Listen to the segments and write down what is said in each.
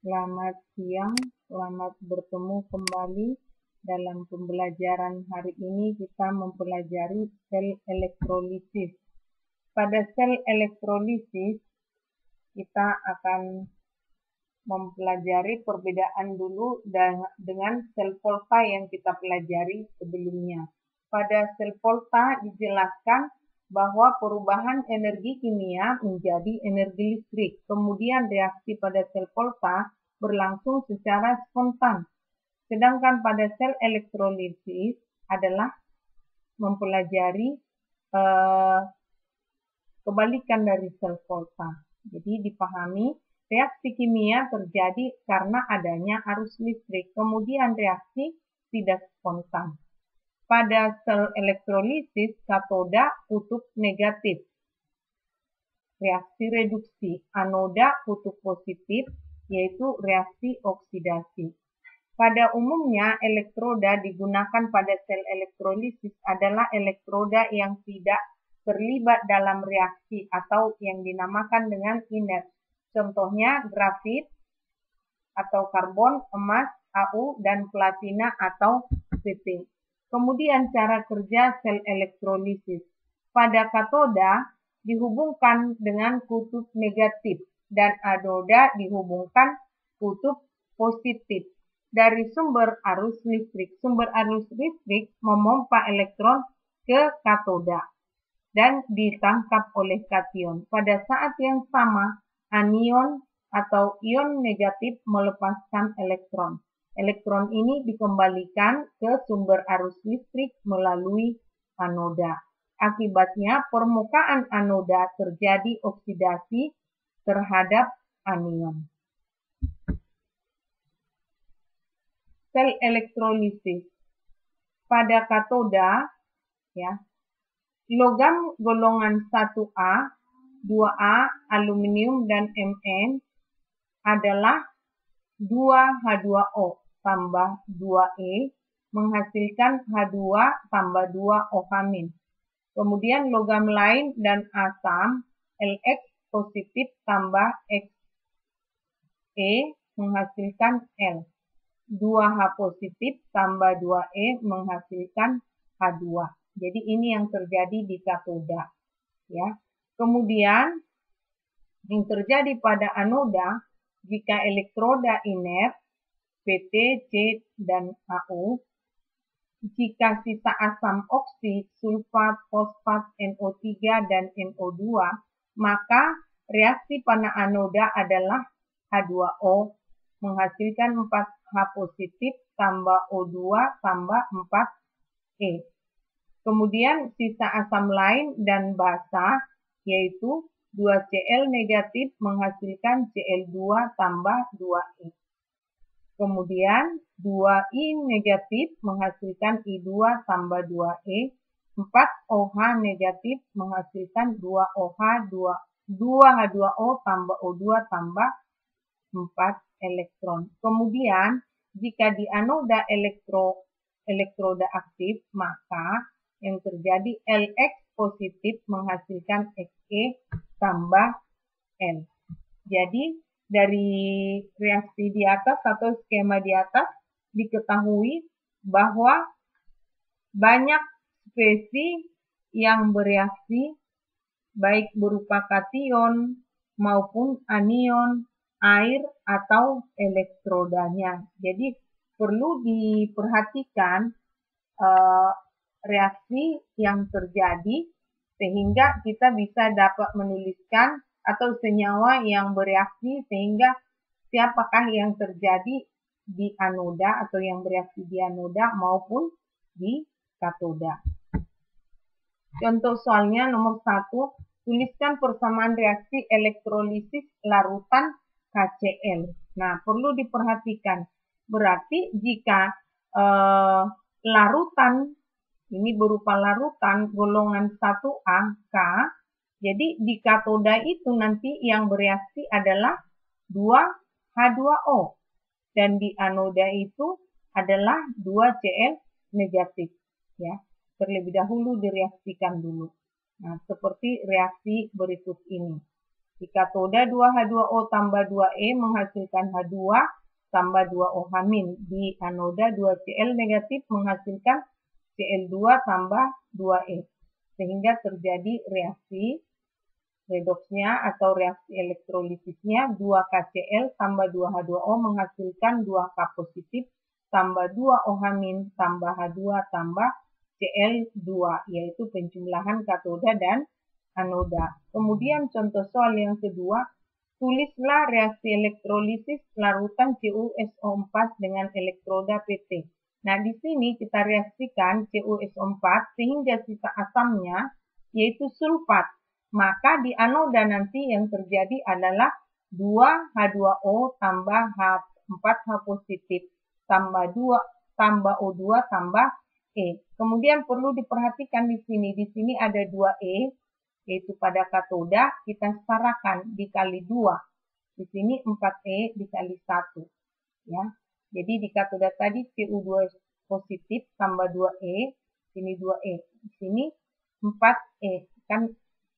Selamat siang, selamat bertemu kembali. Dalam pembelajaran hari ini kita mempelajari sel elektrolisis. Pada sel elektrolisis kita akan mempelajari perbedaan dulu dengan sel volta yang kita pelajari sebelumnya. Pada sel volta dijelaskan bahwa perubahan energi kimia menjadi energi listrik. Kemudian reaksi pada sel volta berlangsung secara spontan. Sedangkan pada sel elektrolisis adalah mempelajari kebalikan dari sel volta. Jadi dipahami reaksi kimia terjadi karena adanya arus listrik. Kemudian reaksi tidak spontan. Pada sel elektrolisis, katoda kutub negatif. Reaksi reduksi. Anoda kutub positif, yaitu reaksi oksidasi. Pada umumnya, elektroda digunakan pada sel elektrolisis adalah elektroda yang tidak terlibat dalam reaksi atau yang dinamakan dengan inert. Contohnya grafit atau karbon, emas, Au, dan platina atau Pt. Kemudian cara kerja sel elektrolisis. Pada katoda dihubungkan dengan kutub negatif dan anoda dihubungkan kutub positif dari sumber arus listrik. Sumber arus listrik memompa elektron ke katoda dan ditangkap oleh kation. Pada saat yang sama, anion atau ion negatif melepaskan elektron. Elektron ini dikembalikan ke sumber arus listrik melalui anoda. Akibatnya, permukaan anoda terjadi oksidasi terhadap anion. Sel elektrolisis. Pada katoda, logam golongan 1A, 2A, aluminium, dan Mn adalah 2H2O tambah 2E menghasilkan H2 tambah 2OH-. Kemudian logam lain dan asam Lx positif tambah Xe menghasilkan L. 2H positif tambah 2E menghasilkan H2. Jadi ini yang terjadi di katoda. Kemudian yang terjadi pada anoda, jika elektroda inert, Pt, C, dan Au, jika sisa asam oksid, sulfat, fosfat, NO3, dan NO2, maka reaksi pada anoda adalah H2O menghasilkan 4H positif tambah O2 tambah 4E. Kemudian sisa asam lain dan basa, yaitu 2Cl negatif menghasilkan Cl2 tambah 2E. Kemudian 2I negatif menghasilkan I2 tambah 2E. 4OH negatif menghasilkan 2H2O tambah O2 tambah 4 elektron. Kemudian jika di anoda elektroda aktif, maka yang terjadi Lx positif menghasilkan Xe tambah L. Jadi dari reaksi di atas atau skema di atas diketahui bahwa banyak spesies yang bereaksi baik berupa kation maupun anion, air, atau elektrodanya. Jadi perlu diperhatikan reaksi yang terjadi sehingga kita bisa dapat menuliskan atau senyawa yang bereaksi sehingga siapakah yang terjadi di anoda atau yang bereaksi di anoda maupun di katoda. Contoh soalnya nomor 1, tuliskan persamaan reaksi elektrolisis larutan KCl. Nah, perlu diperhatikan. Berarti jika larutan, ini berupa larutan golongan 1A, K, jadi di katoda itu nanti yang bereaksi adalah 2H2O. Dan di anoda itu adalah 2Cl negatif. Terlebih dahulu direaksikan dulu. Nah, seperti reaksi berikut ini. Di katoda 2H2O tambah 2E menghasilkan H2 tambah 2O H-. Di anoda 2Cl negatif menghasilkan Cl2 tambah 2E. Sehingga terjadi reaksi redoksnya atau reaksi elektrolisisnya 2KCl tambah 2H2O menghasilkan 2K positif tambah 2OH- tambah H2 tambah Cl2, yaitu penjumlahan katoda dan anoda. Kemudian contoh soal yang kedua, tulislah reaksi elektrolisis larutan CuSO4 dengan elektroda PT. Nah, di sini kita reaksikan CuSO4 sehingga sisa asamnya yaitu sulfat. Maka di anoda nanti yang terjadi adalah 2H2O tambah H4H positif tambah 2 tambah O2 tambah E. Kemudian perlu diperhatikan di sini ada 2E, yaitu pada katoda kita setarakan dikali 2. Di sini 4E dikali 1. Ya. Jadi di katoda tadi Cu2 positif tambah 2E, sini 2E. Di sini 4E. Kan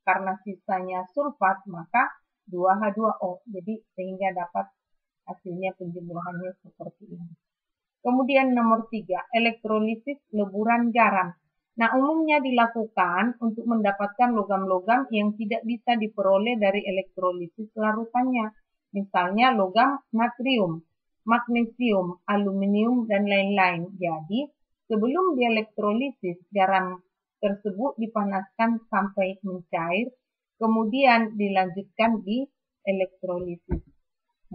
karena sisanya sulfat, maka 2H2O. Jadi sehingga dapat hasilnya penjumlahannya seperti ini. Kemudian nomor 3, elektrolisis leburan garam. Nah, umumnya dilakukan untuk mendapatkan logam-logam yang tidak bisa diperoleh dari elektrolisis larutannya. Misalnya logam natrium, magnesium, aluminium, dan lain-lain. Jadi, sebelum dielektrolisis, garam tersebut dipanaskan sampai mencair, kemudian dilanjutkan di elektrolisis.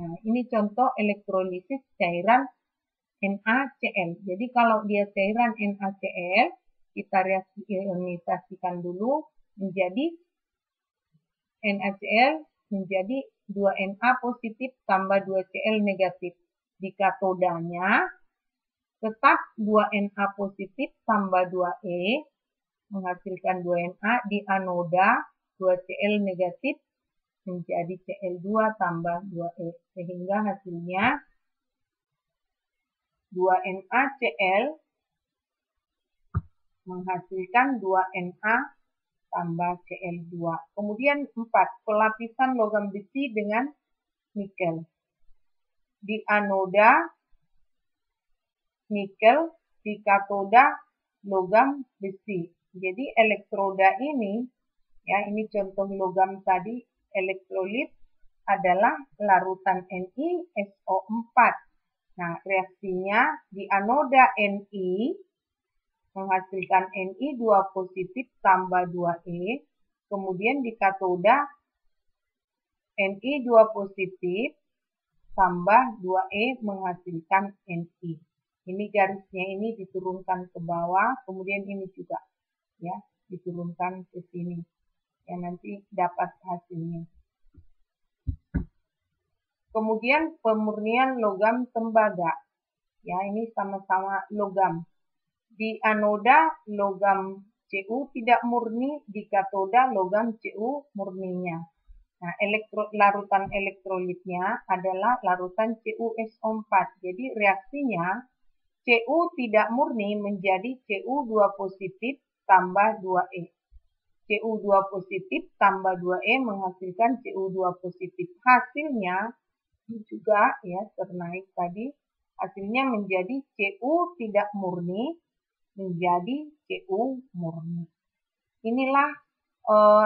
Nah, ini contoh elektrolisis cairan NaCl. Jadi kalau dia cairan NaCl, kita reaksi ionisasikan dulu menjadi NaCl menjadi 2Na positif tambah 2Cl negatif. Di katodanya tetap 2Na positif tambah 2E menghasilkan 2Na. Di anoda 2Cl negatif menjadi Cl2 tambah 2E. Sehingga hasilnya 2NaCl menghasilkan 2Na tambah Cl2. Kemudian 4. Pelapisan logam besi dengan nikel. Di anoda nikel, di katoda logam besi. Jadi elektroda ini, ya ini contoh logam tadi, elektrolit adalah larutan NiSO4. Nah, reaksinya di anoda Ni menghasilkan Ni2 positif tambah 2E. Kemudian di katoda Ni2 positif tambah 2E menghasilkan Ni. Ini garisnya ini diturunkan ke bawah, kemudian ini juga ya diturunkan ke sini. Ya nanti dapat hasilnya. Kemudian pemurnian logam tembaga. Ya, ini sama-sama logam. Di anoda logam Cu tidak murni, di katoda logam Cu murninya. Nah, larutan elektrolitnya adalah larutan CuSO4. Jadi reaksinya Cu tidak murni menjadi Cu2 positif tambah 2E. Cu2 positif tambah 2E menghasilkan Cu2 positif. Hasilnya juga ya ternaik tadi, hasilnya menjadi Cu tidak murni menjadi Cu murni. Inilah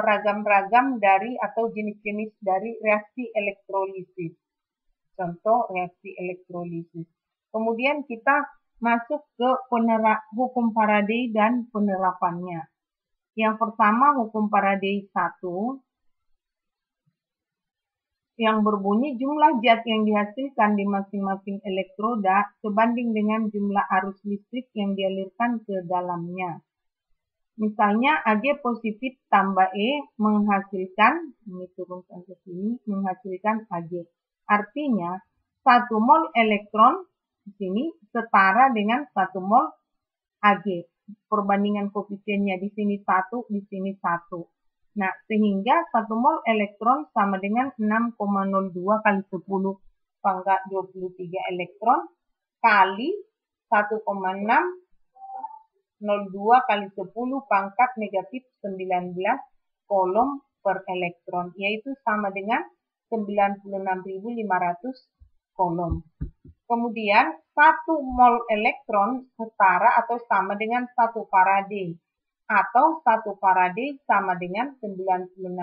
ragam-ragam dari atau jenis-jenis dari reaksi elektrolisis. Contoh reaksi elektrolisis. Kemudian kita masuk ke hukum Faraday dan penerapannya. Yang pertama hukum Faraday 1 yang berbunyi jumlah zat yang dihasilkan di masing-masing elektroda sebanding dengan jumlah arus listrik yang dialirkan ke dalamnya. Misalnya Ag positif tambah E menghasilkan, ini turunkan ke sini, menghasilkan Ag. Artinya 1 mol elektron di sini setara dengan 1 mol Ag. Perbandingan koefisiennya di sini 1, di sini 1. Nah, sehingga 1 mol elektron sama dengan 6,02 kali 10 pangkat 23 elektron kali 1,602 kali 10 pangkat negatif 19 kolom per elektron, yaitu sama dengan 96.500 kolom. Kemudian 1 mol elektron setara atau sama dengan 1 Faraday, atau 1 Faraday sama dengan 96.500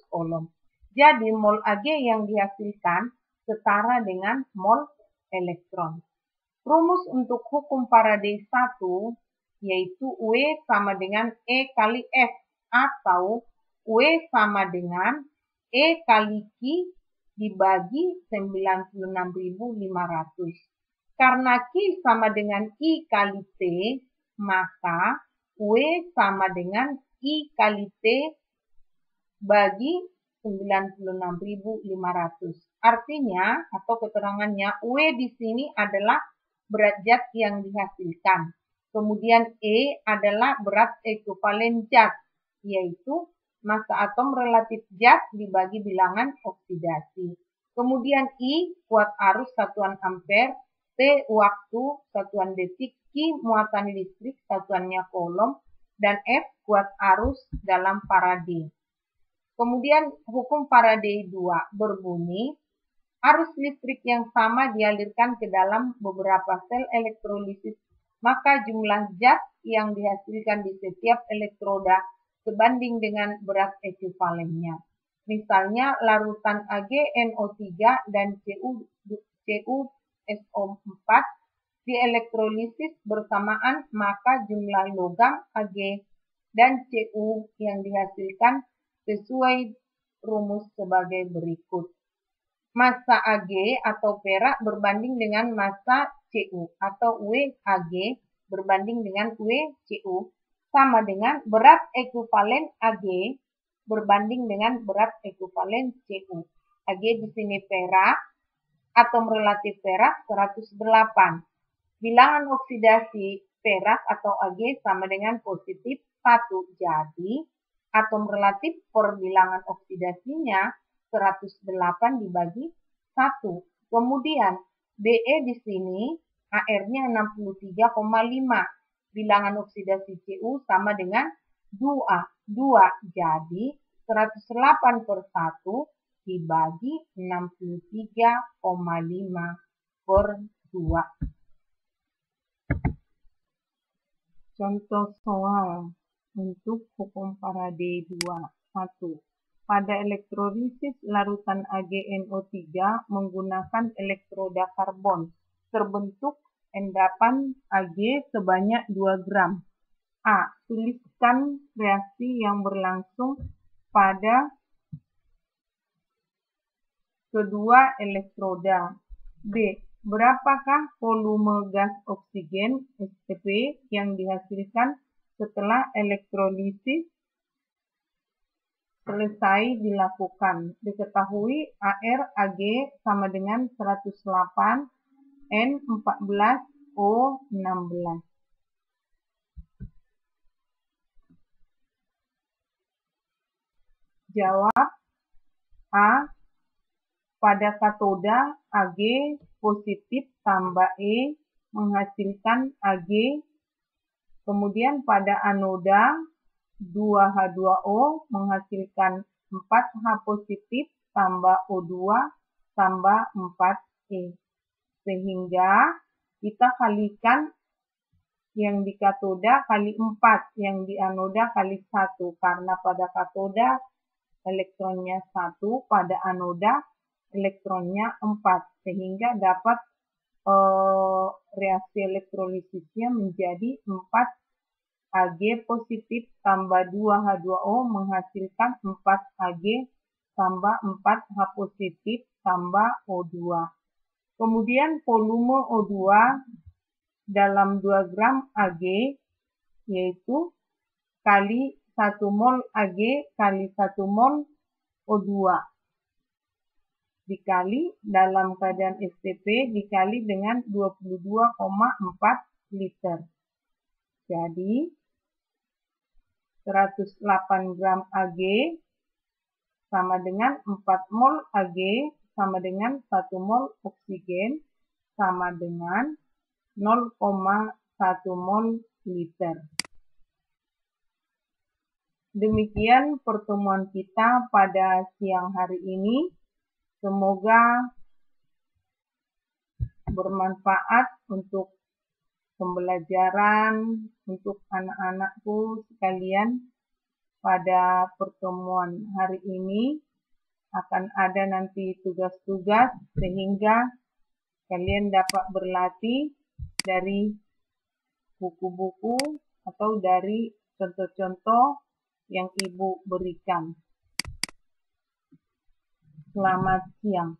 kolom. Jadi mol Ag yang dihasilkan setara dengan mol elektron. Rumus untuk hukum Faraday 1 yaitu W sama dengan E kali F, atau W sama dengan E kali Q dibagi 96.500. Karena Q sama dengan I kali T, maka W sama dengan I kali T bagi 96.500. Artinya atau keterangannya, W di sini adalah berat zat yang dihasilkan. Kemudian E adalah berat ekuivalen zat, yaitu massa atom relatif zat dibagi bilangan oksidasi. Kemudian I kuat arus satuan ampere, T waktu satuan detik, Q muatan listrik satuannya kolom, dan F kuat arus dalam Faraday. Kemudian hukum Faraday 2 berbunyi, arus listrik yang sama dialirkan ke dalam beberapa sel elektrolisis, maka jumlah zat yang dihasilkan di setiap elektroda sebanding dengan berat ekuivalennya. Misalnya larutan AgNO3 dan CuSO4 dielektrolisis bersamaan, maka jumlah logam Ag dan Cu yang dihasilkan sesuai rumus sebagai berikut. Massa Ag atau perak berbanding dengan massa Cu atau WAg berbanding dengan WCu sama dengan berat ekuivalen Ag berbanding dengan berat ekuivalen Cu. Ag di sini perak, atom relatif perak 108. Bilangan oksidasi perak atau Ag sama dengan positif 1. Jadi atom relatif per bilangan oksidasinya 108 dibagi 1. Kemudian Be di sini AR-nya 63,5. Bilangan oksidasi Cu sama dengan 2. Jadi 108 per 1 dibagi 63,5 per 2. Contoh soal untuk hukum Faraday 2. 1. Pada elektrolisis larutan AgNO3 menggunakan elektroda karbon, terbentuk endapan Ag sebanyak 2 gram. A. Tuliskan reaksi yang berlangsung pada kedua elektroda. B. Berapakah volume gas oksigen (STP) yang dihasilkan setelah elektrolisis selesai dilakukan? Diketahui AR/Ag sama dengan 108 N14 O16. Jawab A. Pada katoda Ag positif tambah E menghasilkan Ag. Kemudian pada anoda 2H2O menghasilkan 4H positif tambah O2 tambah 4E. Sehingga kita kalikan yang di katoda kali 4, yang di anoda kali 1. Karena pada katoda elektronnya 1, pada anoda elektronnya 4. Sehingga dapat reaksi elektrolisisnya menjadi 4 Ag positif tambah 2H2O menghasilkan 4 Ag tambah 4H positif tambah O2. Kemudian volume O2 dalam 2 gram Ag yaitu kali 1 mol Ag kali 1 mol O2 dikali dalam keadaan STP dikali dengan 22,4 liter. Jadi 108 gram Ag sama dengan 4 mol Ag sama dengan 1 mol oksigen sama dengan 0,1 mol liter. Demikian pertemuan kita pada siang hari ini. Semoga bermanfaat untuk pembelajaran untuk anak-anakku sekalian. Pada pertemuan hari ini akan ada nanti tugas-tugas sehingga kalian dapat berlatih dari buku-buku atau dari contoh-contoh yang Ibu berikan. Selamat siang.